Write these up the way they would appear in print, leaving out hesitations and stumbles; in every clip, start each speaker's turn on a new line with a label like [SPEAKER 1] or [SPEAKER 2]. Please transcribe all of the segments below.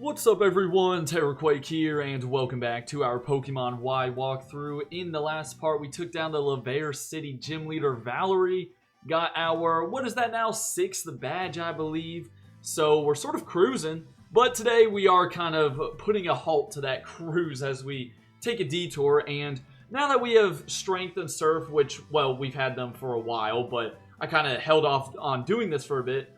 [SPEAKER 1] What's up everyone, Terraquake here, and welcome back to our Pokemon Y walkthrough. In the last part, we took down the Laver City Gym Leader Valerie, got our, what is that now, 6th badge I believe, so we're sort of cruising, but today we are kind of putting a halt to that cruise as we take a detour, and now that we have Strength and Surf, which, well, we've had them for a while, but I kind of held off on doing this for a bit,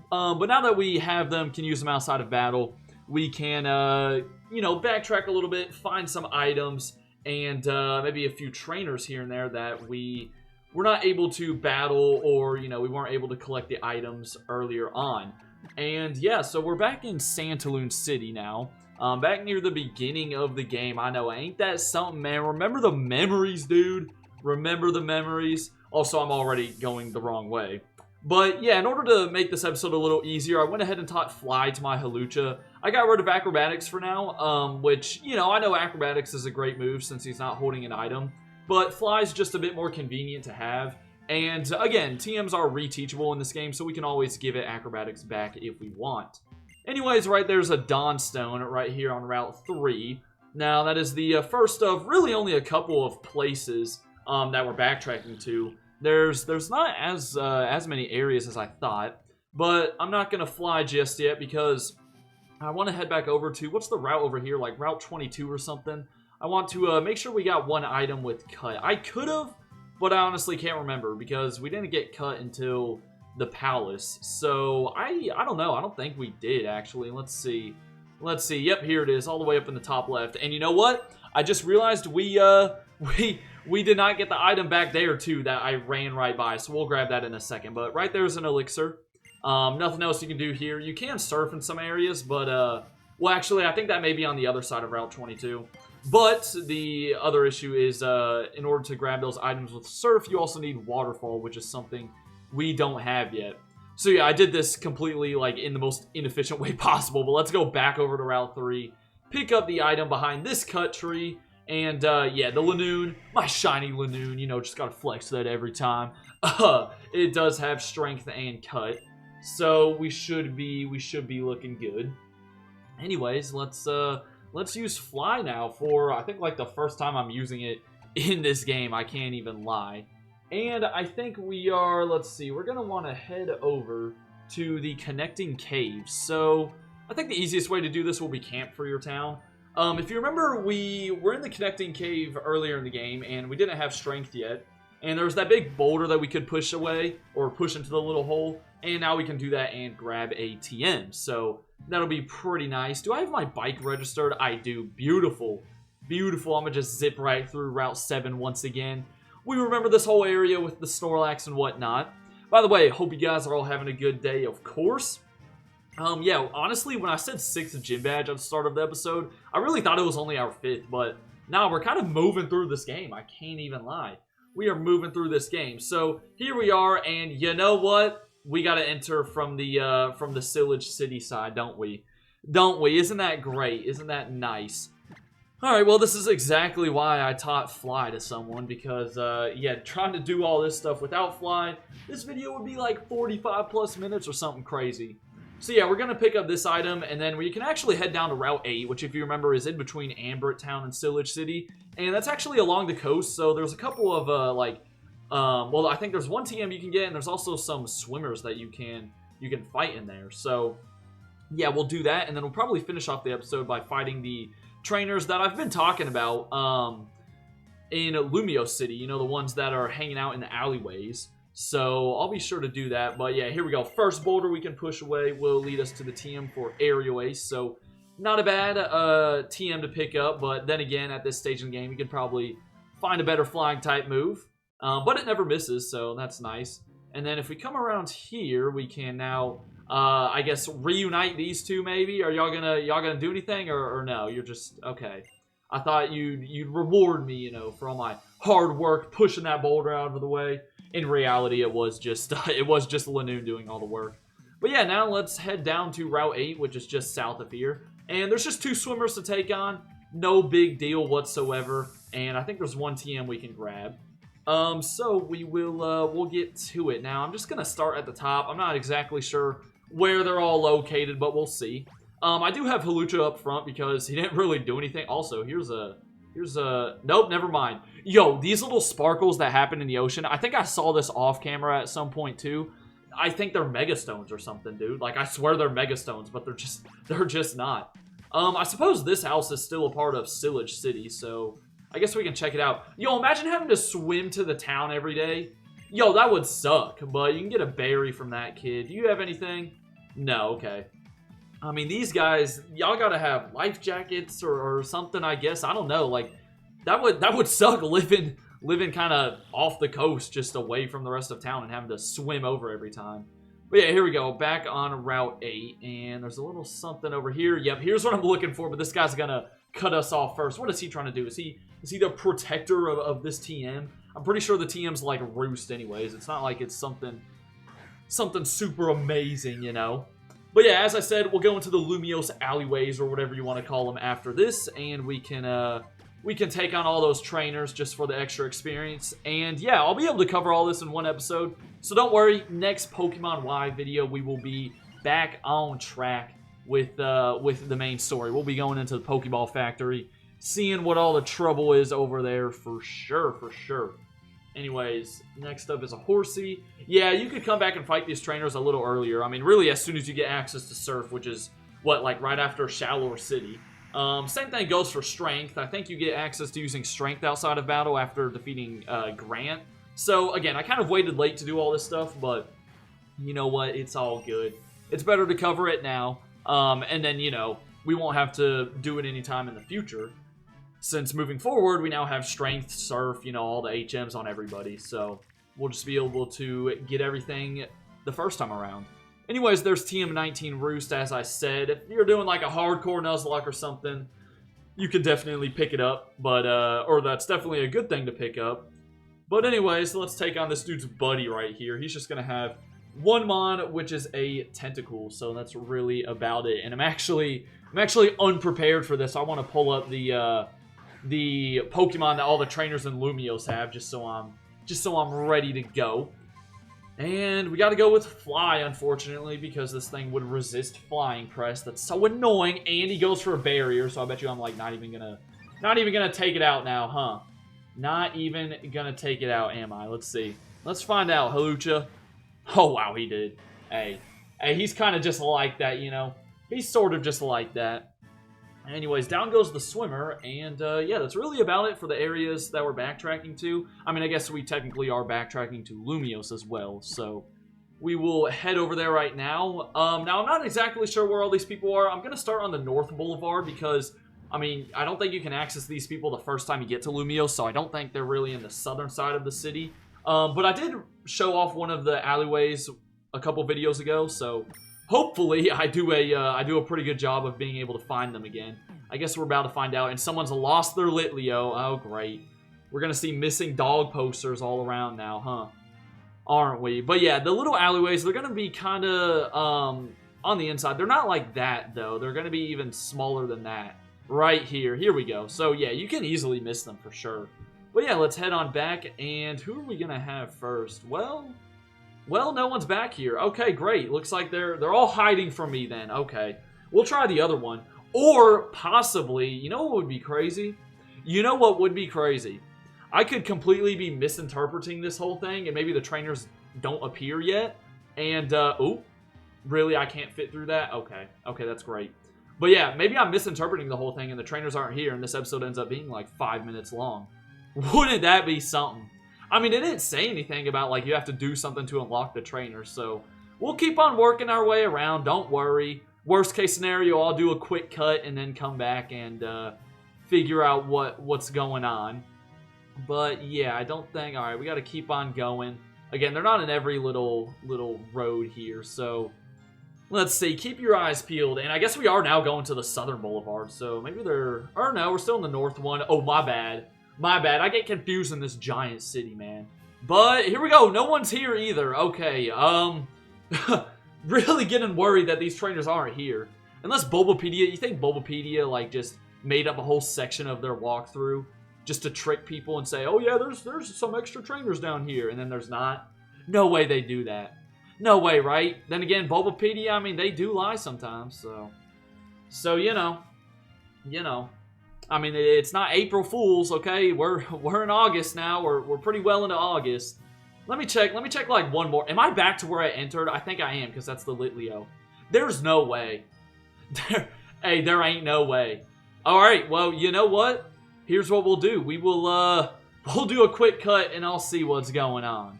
[SPEAKER 1] but now that we have them, can use them outside of battle, we can, backtrack a little bit, find some items, and maybe a few trainers here and there that we were not able to battle or, we weren't able to collect the items earlier on. And yeah, so we're back in Santaloon City now. Back near the beginning of the game. I know, ain't that something, man? Remember the memories, dude? Remember the memories? Also, I'm already going the wrong way. But yeah, in order to make this episode a little easier, I went ahead and taught Fly to my Hawlucha. I got rid of Acrobatics for now, which, I know Acrobatics is a great move since he's not holding an item. But Fly's just a bit more convenient to have. And again, TMs are reteachable in this game, so we can always give it Acrobatics back if we want. Anyways, right there's a Dawnstone right here on Route 3. Now, that is the first of really only a couple of places that we're backtracking to. There's not as many areas as I thought, but I'm not gonna fly just yet because I want to head back over to, what's the route over here, like Route 22 or something. I want to make sure we got one item with cut. I could have, but I honestly can't remember because we didn't get cut until the palace. So I don't know. I don't think we did actually. Let's see. Yep, here it is, all the way up in the top left. And you know what? I just realized we did not get the item back there too that I ran right by, so we'll grab that in a second. But right there's an elixir. Nothing else you can do here. You can surf in some areas, but well, actually, I think that may be on the other side of Route 22. But the other issue is in order to grab those items with surf, you also need waterfall, which is something we don't have yet. So yeah, I did this completely like in the most inefficient way possible, but let's go back over to Route 3, pick up the item behind this cut tree. And, yeah, the Lanoon, my shiny Lanoon, just gotta flex that every time. It does have strength and cut, so we should be looking good. Anyways, let's use Fly now for, I think, like, the first time I'm using it in this game. I can't even lie. And I think we are, let's see, we're gonna want to head over to the connecting caves. So, I think the easiest way to do this will be camp for your town. If you remember, we were in the connecting cave earlier in the game, and we didn't have strength yet. And there was that big boulder that we could push away, or push into the little hole. And now we can do that and grab a TM. So, that'll be pretty nice. Do I have my bike registered? I do. Beautiful. Beautiful. I'm gonna just zip right through Route 7 once again. We remember this whole area with the Snorlax and whatnot. By the way, hope you guys are all having a good day, of course. Yeah, honestly, when I said 6th gym badge at the start of the episode, I really thought it was only our 5th, but now we're kind of moving through this game. I can't even lie. We are moving through this game. So here we are, and you know what? We got to enter from the Sillage City side, don't we? Don't we? Isn't that great? Isn't that nice? Alright, well, this is exactly why I taught Fly to someone, because, yeah, trying to do all this stuff without Fly, this video would be like 45 plus minutes or something crazy. So yeah, we're going to pick up this item, and then we can actually head down to Route 8, which if you remember is in between Ambert Town and Sillage City. And that's actually along the coast, so there's a couple of, well, I think there's one TM you can get, and there's also some swimmers that you can fight in there. So yeah, we'll do that, and then we'll probably finish off the episode by fighting the trainers that I've been talking about in Lumio City, the ones that are hanging out in the alleyways. So I'll be sure to do that. But yeah, here we go. First boulder we can push away will lead us to the TM for Aerial Ace. So not a bad TM to pick up. But then again, at this stage in the game, you could probably find a better flying type move. But it never misses, so that's nice. And then if we come around here, we can now, I guess, reunite these two maybe. Are y'all gonna do anything or no? You're just, okay. I thought you'd reward me, for all my hard work pushing that boulder out of the way. In reality, it was just Lanoon doing all the work. But yeah, now let's head down to Route 8, which is just south of here. And there's just 2 swimmers to take on. No big deal whatsoever. And I think there's one TM we can grab. So we'll get to it. Now, I'm just going to start at the top. I'm not exactly sure where they're all located, but we'll see. I do have Hawlucha up front because he didn't really do anything. Also, here's a... Nope, never mind. Yo, these little sparkles that happen in the ocean, I think I saw this off camera at some point too. I think they're Megastones or something, dude. Like, I swear they're Megastones, but they're just not. I suppose this house is still a part of Sillage City, so I guess we can check it out. Yo, imagine having to swim to the town every day. Yo, that would suck, but you can get a berry from that kid. Do you have anything? No, okay. I mean, these guys, y'all gotta have life jackets or something, I guess. I don't know. Like, that would suck living kind of off the coast, just away from the rest of town and having to swim over every time. But yeah, here we go. Back on Route 8, and there's a little something over here. Yep, here's what I'm looking for, but this guy's gonna cut us off first. What is he trying to do? Is he the protector of this TM? I'm pretty sure the TM's like Roost anyways. It's not like it's something super amazing, you know? But yeah, as I said, we'll go into the Lumiose alleyways or whatever you want to call them after this, and we can take on all those trainers just for the extra experience. And yeah, I'll be able to cover all this in one episode, so don't worry. Next Pokemon Y video, we will be back on track with the main story. We'll be going into the Pokeball Factory, seeing what all the trouble is over there for sure. Anyways, next up is a Horsey. Yeah, you could come back and fight these trainers a little earlier. I mean, really, as soon as you get access to Surf, which is, what, like right after Shalour City. Same thing goes for Strength. I think you get access to using Strength outside of battle after defeating Grant. So, again, I kind of waited late to do all this stuff, but you know what? It's all good. It's better to cover it now, and then, you know, we won't have to do it anytime in the future. Since moving forward, we now have Strength, Surf, you know, all the HMs on everybody. So we'll just be able to get everything the first time around. Anyways, there's TM19 Roost, as I said. If you're doing like a hardcore Nuzlocke or something, you could definitely pick it up. But, or that's definitely a good thing to pick up. But anyways, let's take on this dude's buddy right here. He's just going to have one Mon, which is a Tentacool. So that's really about it. And I'm actually unprepared for this. I want to pull up the Pokemon that all the trainers in Lumiose have, just so I'm ready to go. And we got to go with Fly, unfortunately, because this thing would resist Flying Press. That's so annoying. And he goes for a barrier, so I bet you I'm like not even gonna take it out now, huh? Not even gonna take it out, am I? Let's see. Let's find out. Hawlucha. Oh wow, he did. Hey, he's kind of just like that, you know. He's sort of just like that. Anyways, down goes the swimmer, and yeah, that's really about it for the areas that we're backtracking to. I mean, I guess we technically are backtracking to Lumiose as well, so we will head over there right now. Now, I'm not exactly sure where all these people are. I'm going to start on the North Boulevard because, I mean, I don't think you can access these people the first time you get to Lumiose, so I don't think they're really in the southern side of the city. But I did show off one of the alleyways a couple videos ago, so hopefully I do a pretty good job of being able to find them again. I guess we're about to find out. And someone's lost their Litleo. Oh, great. We're going to see missing dog posters all around now, huh? Aren't we? But yeah, the little alleyways, they're going to be kind of on the inside. They're not like that, though. They're going to be even smaller than that. Right here. Here we go. So yeah, you can easily miss them for sure. But yeah, let's head on back. And who are we going to have first? Well, no one's back here. Okay, great. Looks like they're all hiding from me then. Okay. We'll try the other one. Or possibly, you know what would be crazy? You know what would be crazy? I could completely be misinterpreting this whole thing, and maybe the trainers don't appear yet. And, ooh, really? I can't fit through that? Okay, that's great. But yeah, maybe I'm misinterpreting the whole thing, and the trainers aren't here, and this episode ends up being like 5 minutes long. Wouldn't that be something? I mean, it didn't say anything about, like, you have to do something to unlock the trainers, so we'll keep on working our way around, don't worry. Worst case scenario, I'll do a quick cut and then come back and figure out what's going on. But yeah, I don't think... Alright, we got to keep on going. Again, they're not in every little road here, so let's see. Keep your eyes peeled. And I guess we are now going to the Southern Boulevard, so maybe they're... Or no, we're still in the North one. Oh, my bad. My bad. I get confused in this giant city, man. But here we go. No one's here either. Okay, really getting worried that these trainers aren't here. Unless Bulbapedia, you think Bulbapedia like just made up a whole section of their walkthrough just to trick people and say, oh yeah, there's some extra trainers down here, and then there's not? No way they do that. No way, right? Then again, Bulbapedia, I mean, they do lie sometimes, so So, I mean, it's not April Fools, okay? We're in August now. We're pretty well into August. Let me check like one more. Am I back to where I entered? I think I am, because that's the Litleo. There's no way. Hey, there ain't no way. Alright, well, you know what? Here's what we'll do. We'll do a quick cut and I'll see what's going on.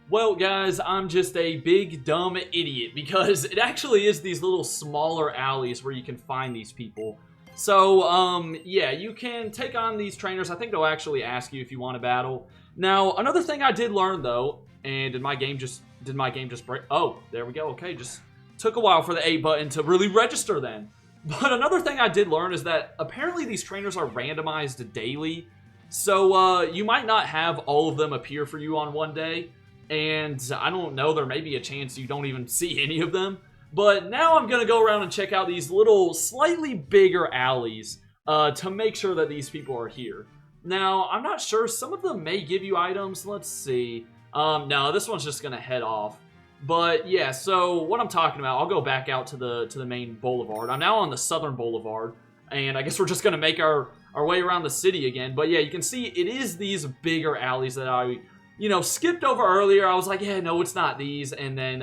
[SPEAKER 1] Well, guys, I'm just a big, dumb idiot because it actually is these little smaller alleys where you can find these people. So, yeah, you can take on these trainers. I think they'll actually ask you if you want to battle. Now, another thing I did learn, though, and did my game just break? Oh, there we go. Okay, just took a while for the A button to really register then. But another thing I did learn is that apparently these trainers are randomized daily. So, you might not have all of them appear for you on one day. And I don't know, there may be a chance you don't even see any of them. But now I'm going to go around and check out these little, slightly bigger alleys to make sure that these people are here. Now, I'm not sure. Some of them may give you items. Let's see. No, this one's just going to head off. But yeah, so what I'm talking about, I'll go back out to the main boulevard. I'm now on the southern boulevard. And I guess we're just going to make our way around the city again. But yeah, you can see it is these bigger alleys that I skipped over earlier. I was like, yeah, no, it's not these. And then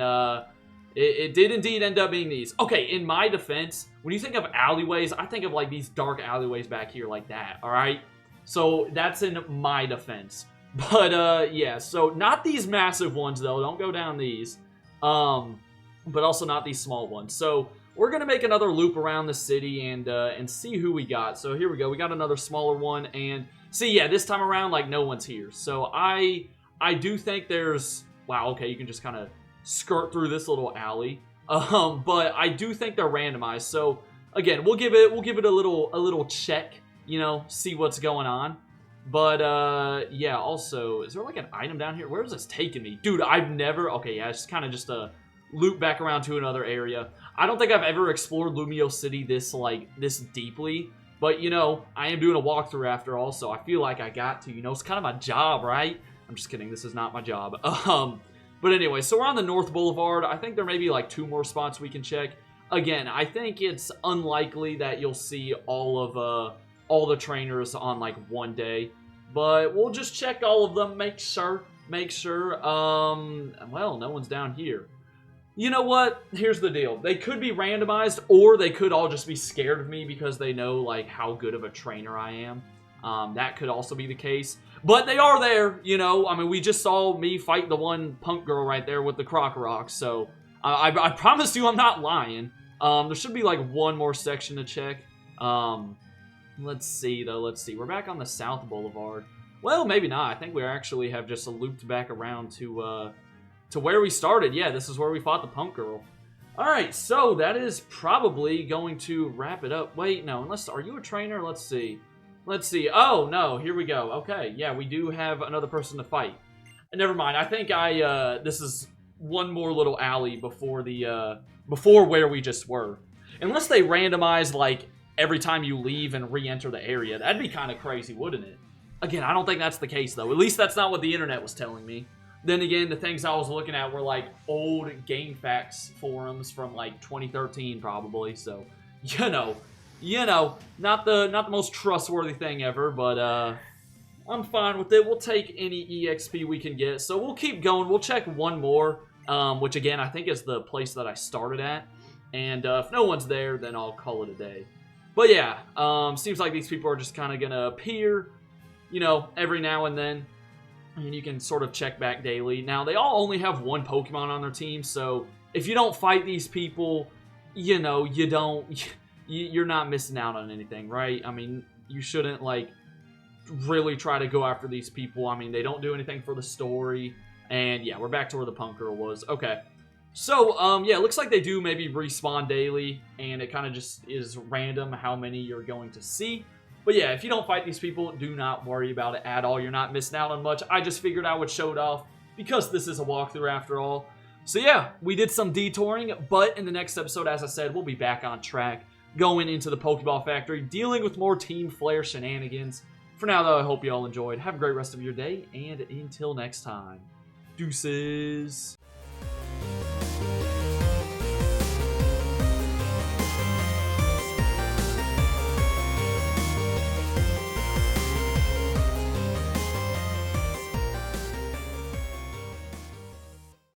[SPEAKER 1] it did indeed end up being these. Okay, in my defense, when you think of alleyways, I think of like these dark alleyways back here like that, all right? So that's in my defense. But yeah, so not these massive ones though. Don't go down these. But also not these small ones. So we're going to make another loop around the city and see who we got. So here we go. We got another smaller one. And see, yeah, this time around, like, no one's here. So I do think there's... Wow, okay, you can just kind of skirt through this little alley. But I do think they're randomized. So, again, we'll give it a little check, see what's going on. But, yeah, also, is there, like, an item down here? Where is this taking me? Dude, I've never... Okay, yeah, it's kind of just a loop back around to another area. I don't think I've ever explored Lumio City this deeply. But, I am doing a walkthrough after all, so I feel like I got to. It's kind of my job, right? I'm just kidding. This is not my job. But anyway, so we're on the North Boulevard. I think there may be, like, 2 more spots we can check. Again, I think it's unlikely that you'll see all the trainers on, like, one day. But we'll just check all of them. Make sure. Well, no one's down here. You know what? Here's the deal. They could be randomized, or they could all just be scared of me because they know, like, how good of a trainer I am. That could also be the case. But they are there, I mean, we just saw me fight the one punk girl right there with the croc rock. So, I promise you I'm not lying. There should be, like, one more section to check. Let's see, though. Let's see. We're back on the South Boulevard. Well, maybe not. I think we actually have just looped back around to where we started. Yeah, this is where we fought the punk girl. Alright, so that is probably going to wrap it up. Wait, no, are you a trainer? Let's see. Oh, no, here we go. Okay, yeah, we do have another person to fight. Never mind, I think this is one more little alley before before where we just were. Unless they randomize, like, every time you leave and re-enter the area. That'd be kind of crazy, wouldn't it? Again, I don't think that's the case, though. At least that's not what the internet was telling me. Then again, the things I was looking at were, like, old GameFAQs forums from, like, 2013, probably. So, not the most trustworthy thing ever, but, I'm fine with it. We'll take any EXP we can get. So, we'll keep going. We'll check one more, which, again, I think is the place that I started at. And, if no one's there, then I'll call it a day. But, yeah, seems like these people are just kind of gonna appear, every now and then. And you can sort of check back daily. Now, they all only have one Pokemon on their team, so if you don't fight these people, you're not missing out on anything, right? I mean, you shouldn't, like, really try to go after these people. I mean, they don't do anything for the story. And, yeah, we're back to where the punk girl was. Okay. So, yeah, it looks like they do maybe respawn daily, and it kind of just is random how many you're going to see. But yeah, if you don't fight these people, do not worry about it at all. You're not missing out on much. I just figured I would show it off because this is a walkthrough after all. So yeah, we did some detouring, but in the next episode, as I said, we'll be back on track, going into the Pokeball Factory, dealing with more Team Flare shenanigans. For now, though, I hope you all enjoyed. Have a great rest of your day, and until next time, deuces.